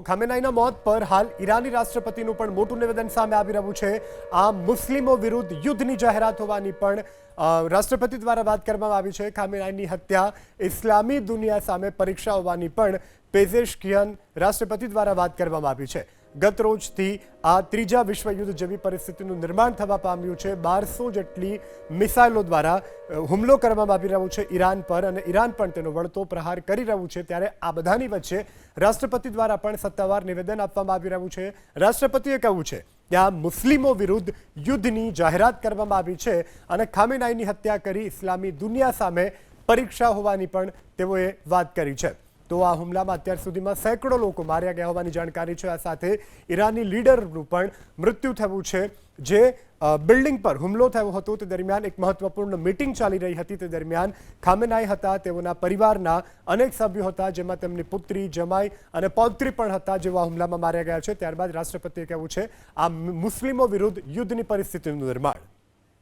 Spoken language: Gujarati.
ખામેનાઈના મોત પર હાલ ઈરાની રાષ્ટ્રપતિનું પણ મોટું નિવેદન સામે આવી રહ્યું છે। આ મુસ્લિમો વિરુદ્ધ યુદ્ધની જાહેરાત હોવાની પણ રાષ્ટ્રપતિ દ્વારા વાત કરવામાં આવી છે। ખામેનાઈની હત્યા ઇસ્લામી દુનિયા સામે પરીક્ષા હોવાની પણ પેઝેશકિયન રાષ્ટ્રપતિ દ્વારા વાત કરવામાં આવી છે। ગત રોજથી આ ત્રીજા વિશ્વયુદ્ધ જેવી પરિસ્થિતિનું નિર્માણ થવા પામ્યું છે। 1200 જેટલી મિસાઇલો દ્વારા હુમલો કરવામાં આવી રહ્યો છે ઈરાન પર, અને ઈરાન પણ તેનો વળતો પ્રહાર કરી રહ્યું છે। ત્યારે આ બધાની વચ્ચે રાષ્ટ્રપતિ દ્વારા પણ સત્તાવાર નિવેદન આપવામાં આવી રહ્યું છે। રાષ્ટ્રપતિએ કહ્યું છે કે આ મુસ્લિમો વિરુદ્ધ યુદ્ધની જાહેરાત કરવામાં આવી છે અને ખામેનાઈની હત્યા કરી ઇસ્લામી દુનિયા સામે પરીક્ષા હોવાની પણ તેઓએ વાત કરી છે। તો આ હુમલામાં અત્યાર સુધીમાં સેંકડો લોકો માર્યા ગયા હોવાની જાણકારી છે। આ સાથે ઈરાની લીડરનું પણ મૃત્યુ થયું છે। જે બિલ્ડિંગ પર હુમલો થયો હતો તે દરમિયાન એક મહત્વપૂર્ણ મીટિંગ ચાલી રહી હતી। તે દરમિયાન ખામેનાઈ હતા, તેઓના પરિવારના અનેક સભ્યો હતા, જેમાં તેમની પુત્રી, જમાઈ અને પૌત્રી પણ હતા, જેઓ આ હુમલામાં માર્યા ગયા છે। ત્યારબાદ રાષ્ટ્રપતિએ કહ્યું છે આ મુસ્લિમો વિરુદ્ધ યુદ્ધની પરિસ્થિતિનું નિર્માણ